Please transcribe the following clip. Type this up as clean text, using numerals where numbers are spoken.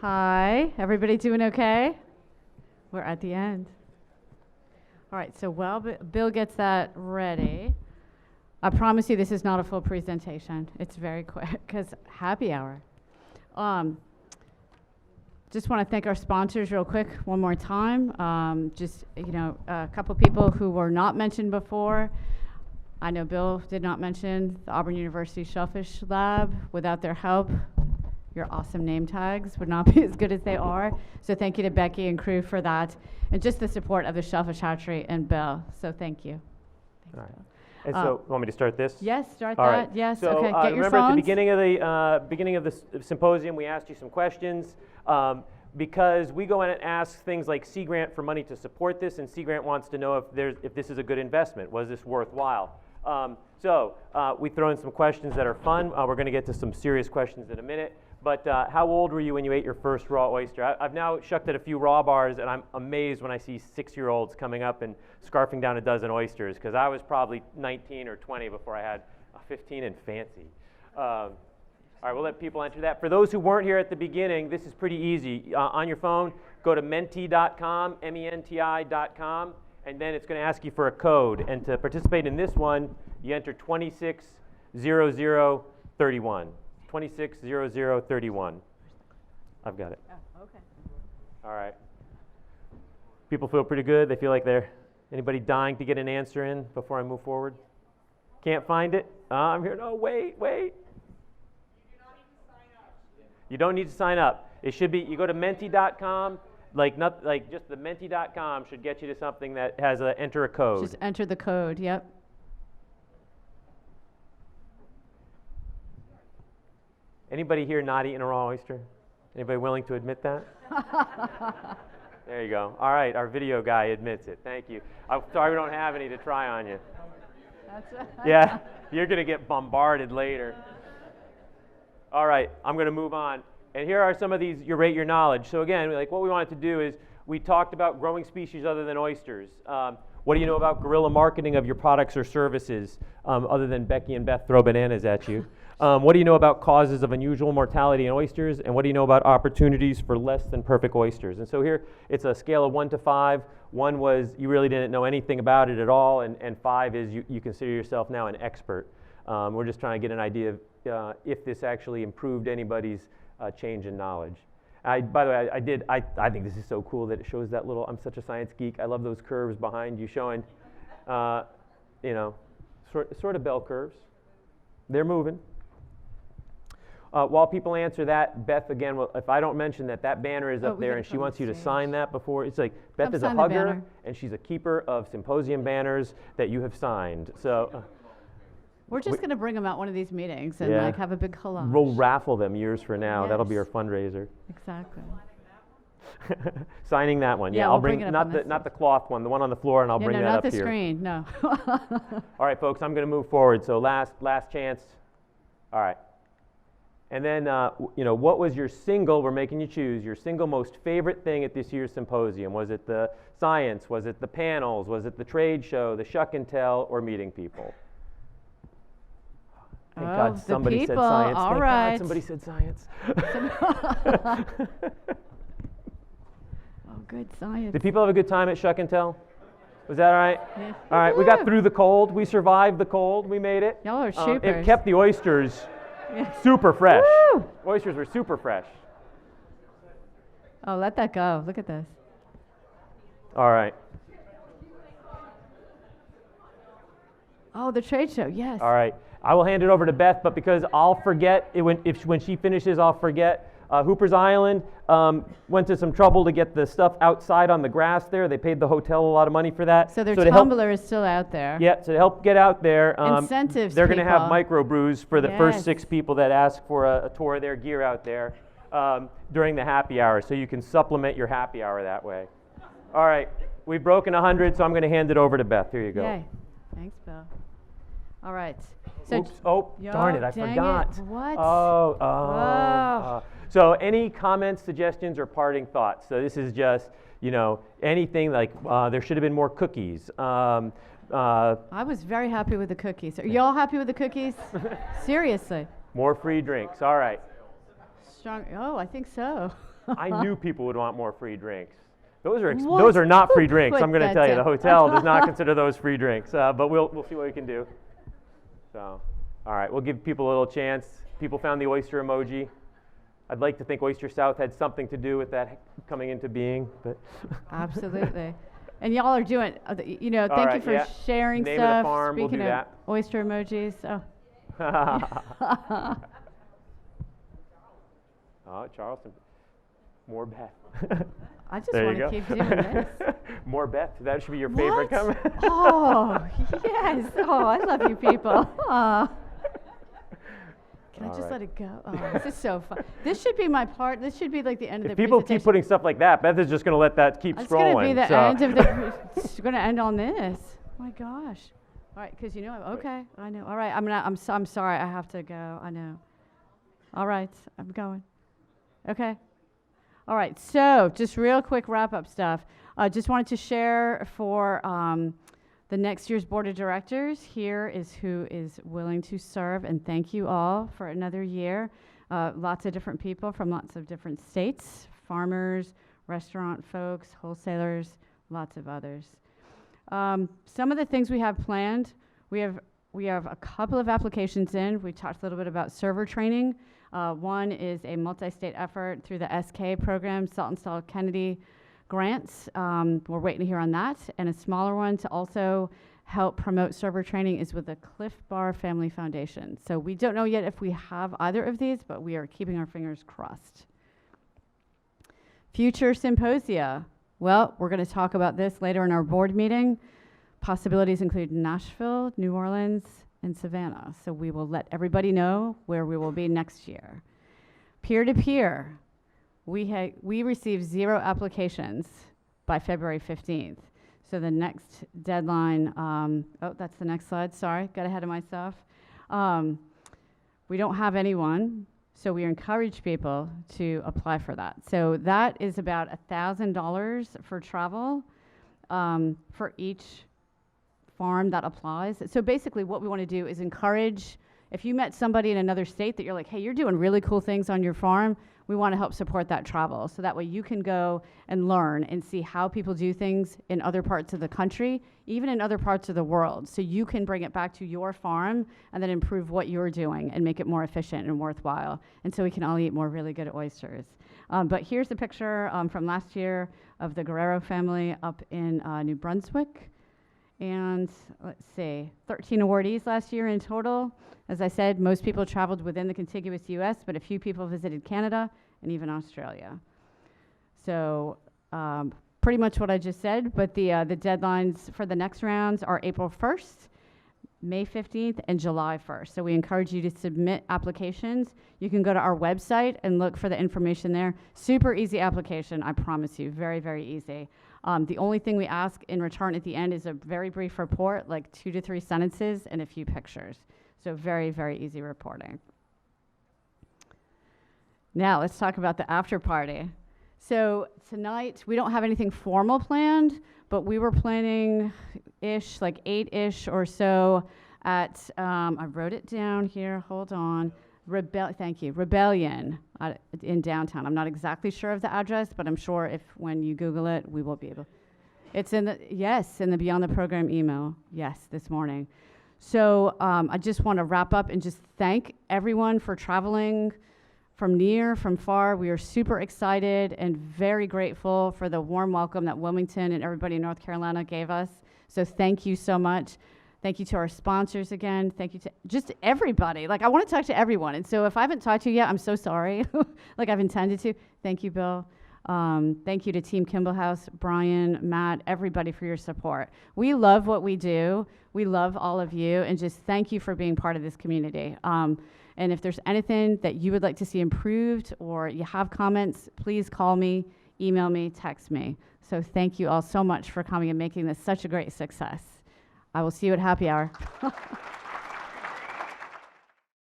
Hi, everybody doing okay? We're at the end. All right, so while Bill gets that ready, I promise you this is not a full presentation. It's very quick because happy hour. Just want to thank our sponsors real quick one more time. A couple people who were not mentioned before. I know Bill did not mention the Auburn University Shellfish Lab. Without their help, your awesome name tags would not be as good as they are. So thank you to Becky and crew for that. And just the support of the Shellfish Hatchery and Bill. So thank you. Thanks, all right. Bill. And so, you want me to start this? Yes, start all that. Right. Yes, so, okay. Get your remember phones. At the beginning of the symposium, we asked you some questions. Because we go in and ask things like Sea Grant for money to support this, and Sea Grant wants to know if this is a good investment. Was this worthwhile? We throw in some questions that are fun. We're going to get to some serious questions in a minute. But how old were you when you ate your first raw oyster? I've now shucked at a few raw bars, and I'm amazed when I see 6-year-olds coming up and scarfing down a dozen oysters, because I was probably 19 or 20 before I had a 15 and fancy. All right, we'll let people enter that. For those who weren't here at the beginning, this is pretty easy. On your phone, go to menti.com, menti.com, and then it's going to ask you for a code. And to participate in this one, you enter 260031. 260031. I've got it. Oh, okay. All right. People feel pretty good? They feel like anybody dying to get an answer in before I move forward? Can't find it? I'm here. No, wait. You don't need to sign up. It should be, you go to menti.com, just the menti.com should get you to something that has enter a code. Just enter the code, yep. Anybody here not eating a raw oyster? Anybody willing to admit that? There you go. All right, our video guy admits it. Thank you. I'm sorry we don't have any to try on you. That's right. Yeah, you're going to get bombarded later. All right, I'm going to move on. And here are some of these, you rate your knowledge. So again, what we wanted to do is we talked about growing species other than oysters. What do you know about guerrilla marketing of your products or services, other than Becky and Beth throw bananas at you? What do you know about causes of unusual mortality in oysters? And what do you know about opportunities for less than perfect oysters? And so here, it's a scale of 1 to 5. 1 was you really didn't know anything about it at all, and 5 is you consider yourself now an expert. We're just trying to get an idea of if this actually improved anybody's change in knowledge. By the way, I think this is so cool that it shows that little, I'm such a science geek, I love those curves behind you showing, sort of bell curves. They're moving. While people answer that, Beth, again, if I don't mention that banner is up there and she wants you to sign that before, it's like Beth is a hugger and she's a keeper of Symposium banners that you have signed. So. We're just going to bring them out one of these meetings and have a big collage. We'll raffle them years from now. Yes. That'll be our fundraiser. Exactly. Signing that one. Yeah, I'll we'll bring it not the cloth one, the one on the floor, and I'll bring that up here. No, not the screen. No. All right, folks, I'm going to move forward. So last chance. All right. And then, what was your single? We're making you choose your single most favorite thing at this year's symposium. Was it the science? Was it the panels? Was it the trade show? The shuck and tell, or meeting people? Thank God somebody said science. All Thank right. God somebody said science. Oh, good science. Did people have a good time at Shuck and Tell? Was that all right? Yeah. All right, we got through the cold. We survived the cold. We made it. Y'all are supers. It kept the oysters super fresh. Woo! Oysters were super fresh. Oh, let that go. Look at this. All right. Oh, the trade show, yes. All right. I will hand it over to Beth, but because I'll forget, when she finishes, I'll forget. Hooper's Island went to some trouble to get the stuff outside on the grass there. They paid the hotel a lot of money for that. So their tumbler is still out there. Yeah, so to help get out there, incentives. They're going to have microbrews for the first 6 people that ask for a tour of their gear out there during the happy hour, so you can supplement your happy hour that way. All right, we've broken 100, so I'm going to hand it over to Beth. Here you go. Yay. Thanks, Bill. All right. So oops. Oh, darn it, I forgot. What? So any comments, suggestions, or parting thoughts? So this is just, anything like there should have been more cookies. I was very happy with the cookies. Are y'all happy with the cookies? Seriously. More free drinks. All right. Strong. Oh, I think so. I knew people would want more free drinks. Those are What? those are not free Who drinks. put I'm going to that tell you, the down? hotel does not consider those free drinks. But we'll see what we can do. So, all right, we'll give people a little chance. People found the oyster emoji. I'd like to think Oyster South had something to do with that coming into being, but Absolutely. And y'all are doing, thank you right, for yeah. sharing Name of the stuff. farm, we'll Speaking do of that. oyster emojis. Oh, Charleston. More Beth. I just There want you to go. keep doing this. More Beth. That should be your favorite What? comment. Oh, yes. Oh, I love you people. Aw. Can I All just right. let it go? Oh, this is so fun. This should be my part. This should be like the end of If the people presentation. keep putting stuff like that, Beth is just going to let that keep It's scrolling. going to be the so. end of the. It's going to end on this. Oh my gosh. All right, because okay, I know. All right, I'm sorry. I have to go. I know. All right, I'm going. Okay. All right. So just real quick wrap up stuff. Just wanted to share for the next year's board of directors. Here is who is willing to serve, and thank you all for another year. Lots of different people from lots of different states, farmers, restaurant folks, wholesalers, lots of others. Some of the things we have planned, we have a couple of applications in. We talked a little bit about server training. One is a multi-state effort through the SK program, Saltonstall Kennedy grants. We're waiting to hear on that. And a smaller one to also help promote server training is with the Cliff Bar Family Foundation. So we don't know yet if we have either of these, but we are keeping our fingers crossed. Future symposia. Well, we're going to talk about this later in our board meeting. Possibilities include Nashville, New Orleans, and Savannah. So we will let everybody know where we will be next year. Peer-to-peer. We received 0 applications by February 15th. So the next deadline, that's the next slide. Sorry, got ahead of myself. We don't have anyone. So we encourage people to apply for that. So that is about $1,000 for travel for each farm that applies. So basically what we want to do is encourage, if you met somebody in another state that you're like, hey, you're doing really cool things on your farm, we want to help support that travel. So that way you can go and learn and see how people do things in other parts of the country, even in other parts of the world. So you can bring it back to your farm and then improve what you're doing and make it more efficient and worthwhile. And so we can all eat more really good oysters. But here's a picture from last year of the Guerrero family up in New Brunswick. And let's see, 13 awardees last year in total. As I said, most people traveled within the contiguous US, but a few people visited Canada and even Australia. So pretty much what I just said, but the deadlines for the next rounds are April 1st, May 15th, and July 1st. So we encourage you to submit applications. You can go to our website and look for the information there. Super easy application, I promise you, very, very easy. The only thing we ask in return at the end is a very brief report, like 2 to 3 sentences and a few pictures. So very, very easy reporting. Now let's talk about the after party. So tonight, we don't have anything formal planned, but we were planning-ish, like 8-ish or so at, I wrote it down here, hold on. Thank you, Rebellion in downtown. I'm not exactly sure of the address, but I'm sure if when you Google it, we will be able. It's in the Beyond the Program email, yes, this morning. So I just want to wrap up and just thank everyone for traveling from near, from far. We are super excited and very grateful for the warm welcome that Wilmington and everybody in North Carolina gave us. So thank you so much. Thank you to our sponsors again. Thank you to just everybody. Like, I want to talk to everyone. And so if I haven't talked to you yet, I'm so sorry. Like I've intended to. Thank you, Bill. Thank you to Team Kimball House, Brian, Matt, everybody for your support. We love what we do. We love all of you. And just thank you for being part of this community. And if there's anything that you would like to see improved or you have comments, please call me, email me, text me. So thank you all so much for coming and making this such a great success. I will see you at happy hour.